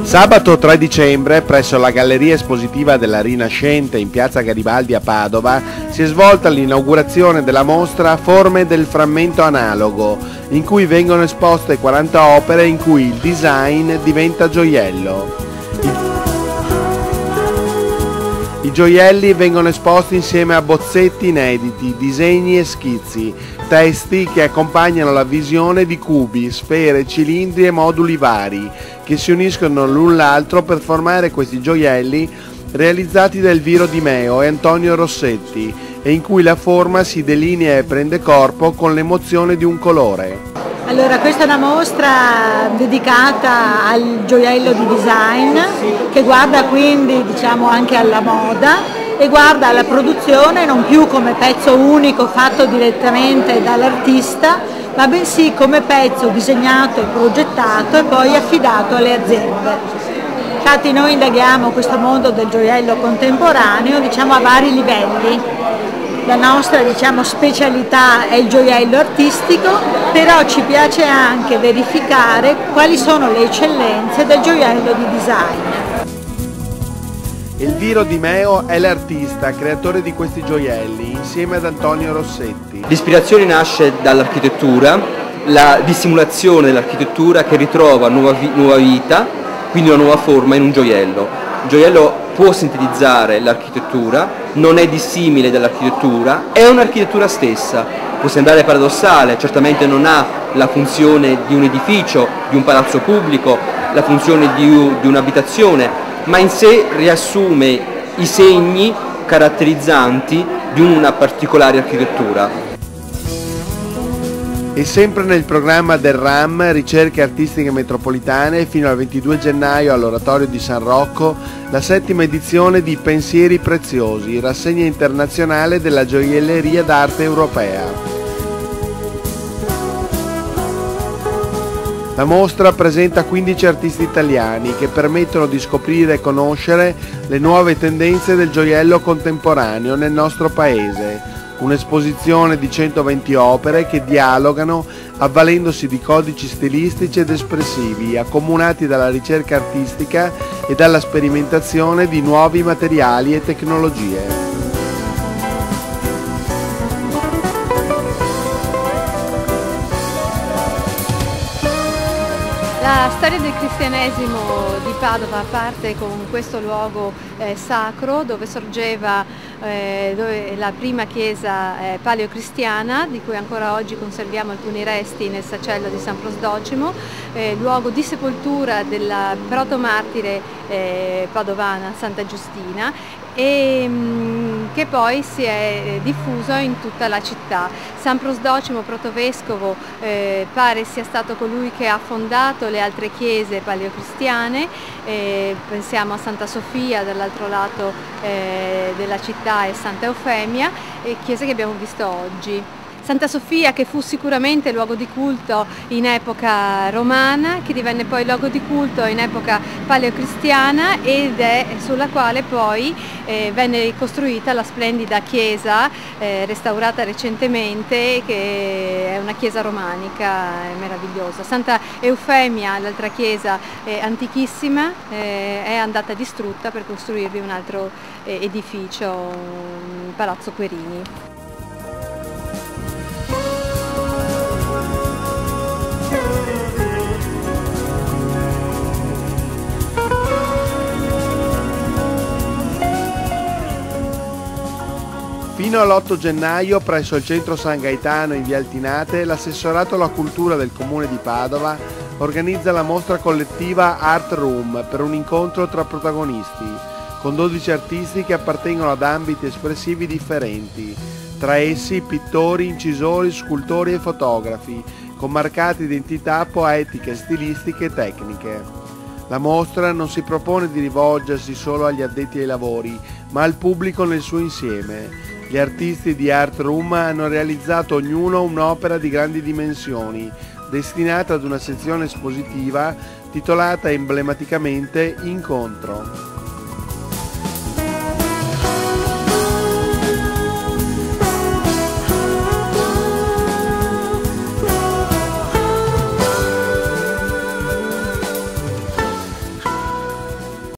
Sabato 3 dicembre, presso la Galleria Espositiva della Rinascente in Piazza Garibaldi a Padova, si è svolta l'inaugurazione della mostra Forme del frammento analogo, in cui vengono esposte 40 opere in cui il design diventa gioiello. I gioielli vengono esposti insieme a bozzetti inediti, disegni e schizzi, testi che accompagnano la visione di cubi, sfere, cilindri e moduli vari, che si uniscono l'un l'altro per formare questi gioielli realizzati da Elviro Di Meo e Antonio Rossetti, e in cui la forma si delinea e prende corpo con l'emozione di un colore. Allora, questa è una mostra dedicata al gioiello di design, che guarda quindi anche alla moda e guarda alla produzione non più come pezzo unico fatto direttamente dall'artista, ma bensì come pezzo disegnato e progettato e poi affidato alle aziende. Infatti noi indaghiamo questo mondo del gioiello contemporaneo a vari livelli. La nostra specialità è il gioiello artistico, però ci piace anche verificare quali sono le eccellenze del gioiello di design. Elviro Di Meo è l'artista, creatore di questi gioielli, insieme ad Antonio Rossetti. L'ispirazione nasce dall'architettura, la dissimulazione dell'architettura che ritrova nuova vita, quindi una nuova forma in un gioiello. Il gioiello può sintetizzare l'architettura, non è dissimile dall'architettura, è un'architettura stessa. Può sembrare paradossale, certamente non ha la funzione di un edificio, di un palazzo pubblico, la funzione di un'abitazione, ma in sé riassume i segni caratterizzanti di una particolare architettura. E sempre nel programma del RAM, Ricerche Artistiche Metropolitane, fino al 22 gennaio all'Oratorio di San Rocco, la 7ª edizione di Pensieri Preziosi, rassegna internazionale della gioielleria d'arte europea. La mostra presenta 15 artisti italiani che permettono di scoprire e conoscere le nuove tendenze del gioiello contemporaneo nel nostro paese. Un'esposizione di 120 opere che dialogano avvalendosi di codici stilistici ed espressivi, accomunati dalla ricerca artistica e dalla sperimentazione di nuovi materiali e tecnologie. La storia del cristianesimo di Padova parte con questo luogo sacro dove sorgeva la prima chiesa paleocristiana, di cui ancora oggi conserviamo alcuni resti nel sacello di San Prosdocimo, luogo di sepoltura della protomartire padovana Santa Giustina, e che poi si è diffuso in tutta la città. San Prosdocimo, protovescovo, pare sia stato colui che ha fondato le altre chiese paleocristiane, pensiamo a Santa Sofia dall'altro lato della città e Santa Eufemia, chiese che abbiamo visto oggi. Santa Sofia, che fu sicuramente luogo di culto in epoca romana, che divenne poi luogo di culto in epoca paleocristiana ed è sulla quale poi venne costruita la splendida chiesa restaurata recentemente, che è una chiesa romanica meravigliosa. Santa Eufemia, l'altra chiesa antichissima, è andata distrutta per costruirvi un altro edificio, Palazzo Querini. Fino all'8 gennaio presso il centro San Gaetano in via Altinate, l'assessorato alla cultura del comune di Padova organizza la mostra collettiva Art Room per un incontro tra protagonisti, con 12 artisti che appartengono ad ambiti espressivi differenti, tra essi pittori, incisori, scultori e fotografi, con marcate identità poetiche, stilistiche e tecniche. La mostra non si propone di rivolgersi solo agli addetti ai lavori, ma al pubblico nel suo insieme. Gli artisti di Art Room hanno realizzato ognuno un'opera di grandi dimensioni, destinata ad una sezione espositiva titolata emblematicamente Incontro.